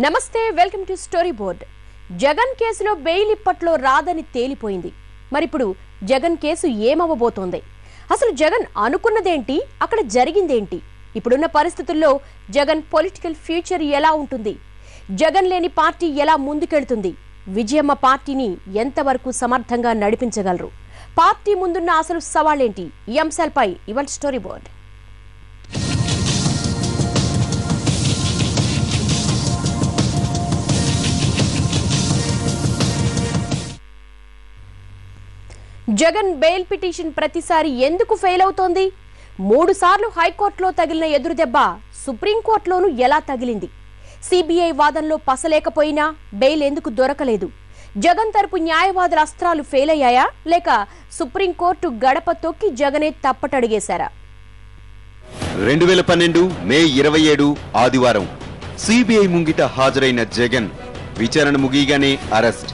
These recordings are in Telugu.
నమస్తే welcome to story board. Jagan కేసులో బెయిల్ ఇప్పట్లో రాదని తేలిపోయింది. మరిప్పుడు జగన్ కేసు ఏమవ్వబోతోంది? అసలు జగన్ అనుకున్నదేంటి, అక్కడ జరిగిందేంటి? ఇప్పుడున్న పరిస్థితుల్లో జగన్ పొలిటికల్ ఫ్యూచర్ ఎలా ఉంటుంది? జగన్ లేని పార్టీ ఎలా ముందుకెళ్తుంది? విజయమ్మ పార్టీని ఎంతవరకు సమర్థంగా నడిపించగలరు? పార్టీ ముందున్న అసలు సవాళ్ళేంటి? ఈ అంశాలపై ఇవాళ story board. Jagan bail petition ప్రతిసారి ఎందుకు ఫెయిల్ అవుతోంది? 3 సార్లు హైకోర్టులో తగిలిన ఎదురుదెబ్బ సుప్రీంకోర్టులోనూ ఎలా తగిలింది? సిబిఐ వాదనలో పసలేకపోయినా బెయిల్ ఎందుకు దొరకలేదు? జగన్ తరపు న్యాయవాదుల అస్త్రాలు ఫెయిల్ అయ్యాయా, లేక సుప్రీంకోర్టు గడప తొక్కి జగనే తప్పటడిగేశారా? 2012 మే 27 ఆదివారం సిబిఐ ముంగిట హాజరైన జగన్ విచారణ ముగియగానే అరెస్ట్.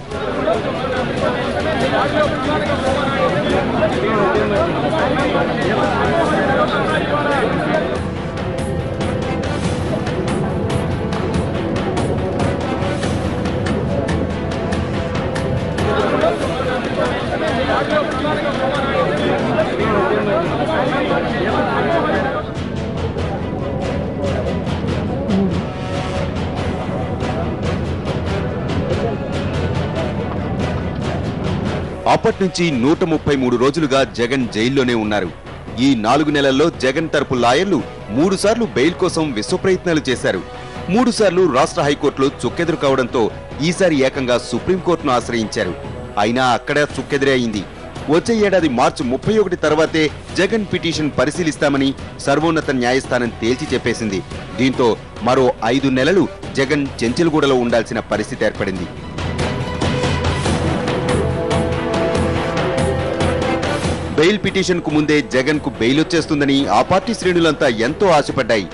అప్పట్నుంచి 133 రోజులుగా జగన్ జైల్లోనే ఉన్నారు. ఈ 4 నెలల్లో జగన్ తరపు లాయర్లు 3 సార్లు బెయిల్ కోసం విశ్వప్రయత్నాలు చేశారు. 3 సార్లు రాష్ట్ర హైకోర్టులో చుక్కెదురు కావడంతో ఈసారి ఏకంగా సుప్రీంకోర్టును ఆశ్రయించారు. అయినా అక్కడ చుక్కెదురే అయింది. వచ్చే ఏడాది మార్చి 31 తర్వాతే జగన్ పిటిషన్ పరిశీలిస్తామని సర్వోన్నత న్యాయస్థానం తేల్చి చెప్పేసింది. దీంతో మరో 5 నెలలు జగన్ చెంచల్గూడలో ఉండాల్సిన పరిస్థితి ఏర్పడింది. బెయిల్ పిటిషన్ కు ముందే జగన్ కు బెయిల్ వచ్చేస్తుందని ఆ పార్టీ శ్రేణులంతా ఎంతో ఆశపడ్డాయి.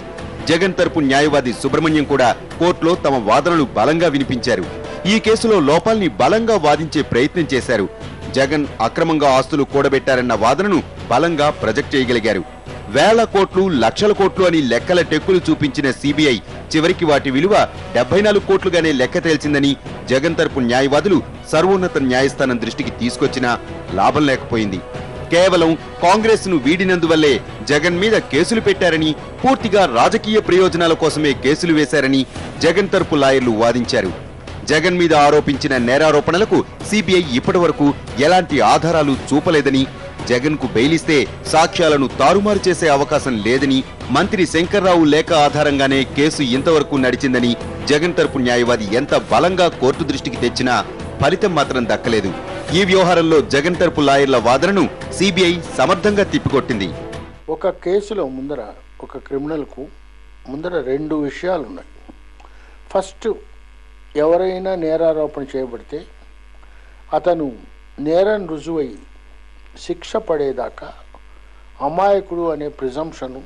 జగన్ తరపు న్యాయవాది సుబ్రహ్మణ్యం కూడా కోర్టులో తమ వాదనలు బలంగా వినిపించారు. ఈ కేసులో లోపాల్ని బలంగా వాదించే ప్రయత్నం చేశారు. జగన్ అక్రమంగా ఆస్తులు కూడబెట్టారన్న వాదనను బలంగా ప్రొజెక్ట్ చేయగలిగారు. వేల కోట్లు, లక్షల కోట్లు అని లెక్కల టెక్కులు చూపించిన సిబిఐ చివరికి వాటి విలువ 74 కోట్లుగానే లెక్క తేల్చిందని జగన్ తరపు న్యాయవాదులు సర్వోన్నత న్యాయస్థానం దృష్టికి తీసుకొచ్చినా లాభం లేకపోయింది. కేవలం కాంగ్రెస్ ను వీడినందువల్లే జగన్ మీద కేసులు పెట్టారని, పూర్తిగా రాజకీయ ప్రయోజనాల కోసమే కేసులు వేశారని జగన్ తరపు లాయర్లు వాదించారు. జగన్ మీద ఆరోపించిన నేరారోపణలకు సిబిఐ ఇప్పటి వరకు ఎలాంటి ఆధారాలు చూపలేదని, జగన్ కు బెయిలిస్తే సాక్ష్యాలను తారుమారు చేసే అవకాశం లేదని, మంత్రి శంకర్రావు లేఖ ఆధారంగానే కేసు ఇంతవరకు నడిచిందని జగన్ తరపు న్యాయవాది ఎంత బలంగా కోర్టు దృష్టికి తెచ్చినా ఫలితం మాత్రం దక్కలేదు. ఈ వ్యవహారంలో జగన్ తరపు లాయర్ల వాదనను సిబిఐ సమర్థంగా తిప్పికొట్టింది. ఒక కేసులో ముందర ఒక క్రిమినల్కు ముందర 2 విషయాలు ఉన్నాయి. ఫస్ట్, ఎవరైనా నేరారోపణ చేయబడితే అతను నేరం రుజువై శిక్ష పడేదాకా అమాయకుడు అనే ప్రిజంప్షను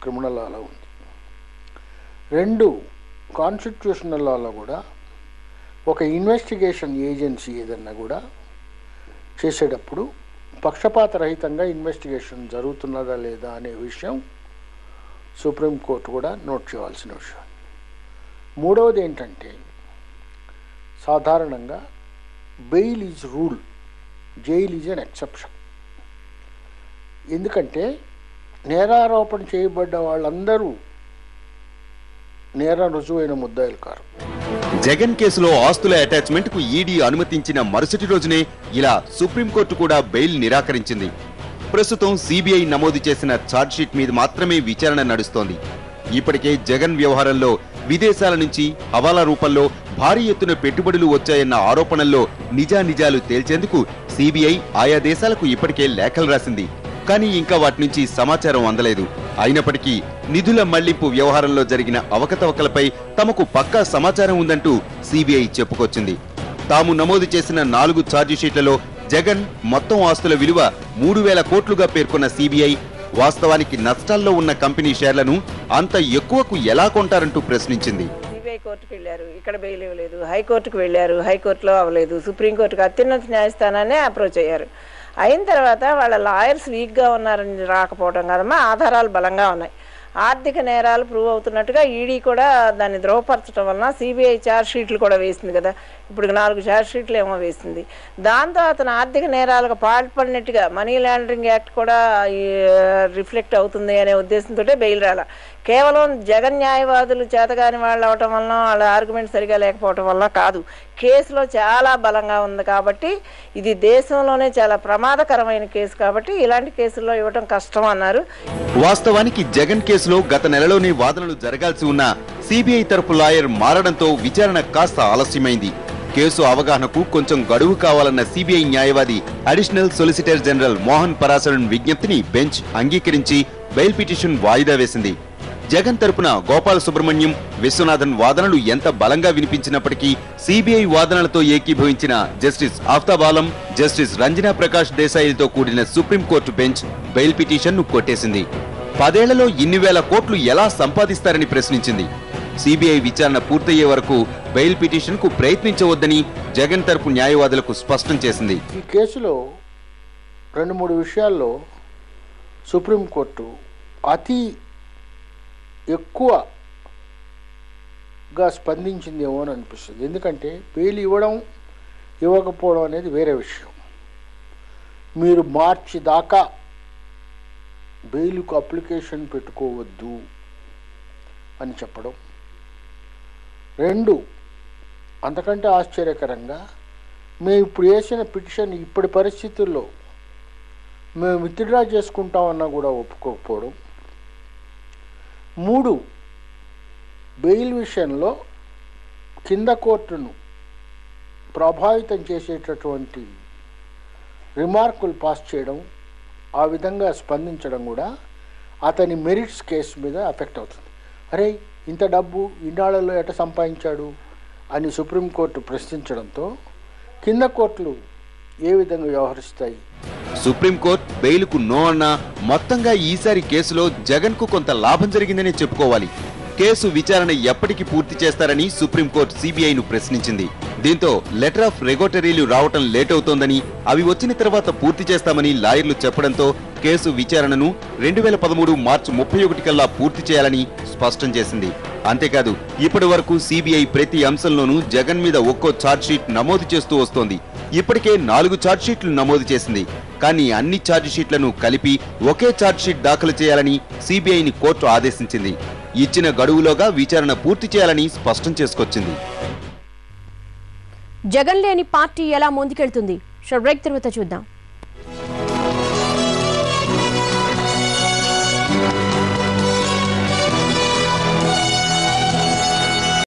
క్రిమినల్ లాలో ఉంది. 2, కాన్స్టిట్యూషనల్ లాలో కూడా ఒక ఇన్వెస్టిగేషన్ ఏజెన్సీ ఏదన్నా కూడా చేసేటప్పుడు పక్షపాత రహితంగా ఇన్వెస్టిగేషన్ జరుగుతున్నదా లేదా అనే విషయం సుప్రీంకోర్టు కూడా నోట్ చేయవలసిన విషయం. 3వది ఏంటంటే, సాధారణంగా bail is rule, jail is an exception. ఎందుకంటే నేరారోపణ చేయబడ్డ వాళ్ళందరూ నేరం రుజువైన ముద్దాయిలు కారు. జగన్ కేసులో ఆస్తుల అటాచ్మెంట్ కు ఈడీ అనుమతించిన మరుసటి రోజునే ఇలా సుప్రీంకోర్టు కూడా బెయిల్ నిరాకరించింది. ప్రస్తుతం సిబిఐ నమోదు చేసిన ఛార్జ్షీట్ మీద మాత్రమే విచారణ నడుస్తోంది. ఇప్పటికే జగన్ వ్యవహారంలో విదేశాల నుంచి హవాలా రూపంలో భారీ ఎత్తున పెట్టుబడులు వచ్చాయన్న ఆరోపణల్లో నిజానిజాలు తేల్చేందుకు సిబిఐ ఆయా దేశాలకు ఇప్పటికే లేఖలు రాసింది. కానీ ఇంకా వాటి నుంచి సమాచారం అందలేదు. అయినప్పటికీ నిధుల మళ్లింపు వ్యవహారంలో జరిగిన అవకతవకలపై తమకు పక్కా సమాచారం ఉందంటూ సిబిఐ చెప్పుకొచ్చింది. తాము నమోదు చేసిన 4 ఛార్జిషీట్లలో జగన్ మొత్తం ఆస్తుల విలువ 3000 కోట్లుగా పేర్కొన్న సిబిఐ వాస్తవానికి నష్టాల్లో ఉన్న కంపెనీ షేర్లను అంత ఎక్కువకు ఎలా కొంటారంటూ ప్రశ్నించింది. సిబిఐ కోర్టుకు వెళ్లారు, ఇక్కడ బెయిల్ ఇవ్వలేదు. హైకోర్టుకు వెళ్లారు, హైకోర్టులో అవ్వలేదు. సుప్రీంకోర్టుకు అత్యున్నత న్యాయస్థానాన్ని అప్రోచ్ అయ్యారు. అయిన తర్వాత వాళ్ళ లాయర్స్ వీక్గా ఉన్నారని రాకపోవడం కాదమ్మా, ఆధారాలు బలంగా ఉన్నాయి. ఆర్థిక నేరాలు ప్రూవ్ అవుతున్నట్టుగా ఈడీ కూడా దాన్ని ధృవపరచడం వలన సిబిఐ ఛార్జ్ షీట్లు కూడా వేసింది కదా, ఇప్పుడు 4 ఛార్జ్ షీట్లు ఏమో వేసింది. దాంతో అతను ఆర్థిక నేరాలకు పాల్పడినట్టుగా మనీ లాండరింగ్ యాక్ట్ కూడా రిఫ్లెక్ట్ అవుతుంది అనే ఉద్దేశంతో బెయిల్ రాల. కేవలం జగన్ న్యాయవాదులు చేతగాని వాళ్ళు అవటం వలన, వాళ్ళ ఆర్గ్యుమెంట్ సరిగా లేకపోవటం వలన కాదు, కేసులో చాలా బలంగా ఉంది కాబట్టి, ఇది దేశంలోనే చాలా ప్రమాదకరమైన కేసు కాబట్టి ఇలాంటి కేసుల్లో ఇవ్వటం కష్టం అన్నారు. వాస్తవానికి జగన్ కేసులో గత నెలలోనే వాదనలు జరగాల్సి ఉన్న సిబిఐ తరపు లాయర్ మారడంతో విచారణ కాస్త ఆలస్యమైంది. కేసు అవగాహనకు కొంచెం గడువు కావాలన్న సిబిఐ న్యాయవాది additional solicitor general Mohan Parasaran విజ్ఞప్తిని బెంచ్ అంగీకరించి బెయిల్ పిటిషన్ వాయిదా వేసింది. జగన్ తరపున గోపాల సుబ్రహ్మణ్యం, విశ్వనాథన్ వాదనలు ఎంత బలంగా వినిపించినప్పటికీ సిబిఐ వాదనలతో ఏకీభవించిన జస్టిస్ ఆఫ్తాబ్ ఆలం, జస్టిస్ రంజనా ప్రకాష్ దేశాయిలతో కూడిన సుప్రీంకోర్టు బెంచ్ బెయిల్ పిటిషన్ను కొట్టేసింది. 10 ఏళ్లలో ఇన్ని వేల కోట్లు ఎలా సంపాదిస్తారని ప్రశ్నించింది. సిబిఐ విచారణ పూర్తయ్యే వరకు బెయిల్ పిటిషన్కు ప్రయత్నించవద్దని జగన్ తరపు న్యాయవాదులకు స్పష్టం చేసింది. ఈ కేసులో 2-3 విషయాల్లో సుప్రీంకోర్టు అతి ఎక్కువగా స్పందించిందేమో అని అనిపిస్తుంది. ఎందుకంటే బెయిల్ ఇవ్వడం ఇవ్వకపోవడం అనేది వేరే విషయం. మీరు మార్చి దాకా బెయిల్కు అప్లికేషన్ పెట్టుకోవద్దు అని చెప్పడం. 2, అంతకంటే ఆశ్చర్యకరంగా మేము ఇప్పుడు వేసిన పిటిషన్ ఇప్పటి పరిస్థితుల్లో మేము విత్డ్రా చేసుకుంటామన్నా కూడా ఒప్పుకోకపోవడం. 3, బెయిల్ విషయంలో కింద కోర్టును ప్రభావితం చేసేటటువంటి రిమార్కులు పాస్ చేయడం, ఆ విధంగా స్పందించడం కూడా అతని మెరిట్స్ కేసు మీద ఎఫెక్ట్ అవుతుంది. అరే ఇంత డబ్బు ఇన్నాళ్లలో ఎట సంపాదించాడు అని సుప్రీంకోర్టు ప్రశ్నించడంతో కింద కోర్టులు ఏ విధంగా వ్యవహరిస్తాయి? సుప్రీంకోర్టు బెయిల్కు నో అన్నా మొత్తంగా ఈసారి కేసులో జగన్ కు కొంత లాభం జరిగిందని చెప్పుకోవాలి. కేసు విచారణ ఎప్పటికి పూర్తి చేస్తారని సుప్రీంకోర్టు సిబిఐను ప్రశ్నించింది. దీంతో లెటర్ ఆఫ్ రెగ్యులేటరీలు రావటం లేట్ అవుతోందని, అవి వచ్చిన తర్వాత పూర్తి చేస్తామని లాయర్లు చెప్పడంతో కేసు విచారణను 2013 మార్చి 31 కల్లా పూర్తి చేయాలని స్పష్టం చేసింది. అంతేకాదు ఇప్పటి వరకు సిబిఐ ప్రతి అంశంలోనూ జగన్ మీద ఒక్కో ఛార్జ్ షీట్ నమోదు చేస్తూ వస్తోంది. ఇప్పటికే 4 ఛార్జ్ షీట్లు నమోదు చేసింది. కానీ అన్ని ఛార్జ్ షీట్లను కలిపి ఒకే ఛార్జ్ షీట్ దాఖలు చేయాలని సిబిఐని కోర్టు ఆదేశించింది. ఇచ్చిన గడువులోగా విచారణ పూర్తి చేయాలని స్పష్టం చేసుకొచ్చింది. జగన్ లేని పార్టీ ఎలా ముందుకెళ్తుంది? షో బ్రేక్ తర్వాత చూద్దాం.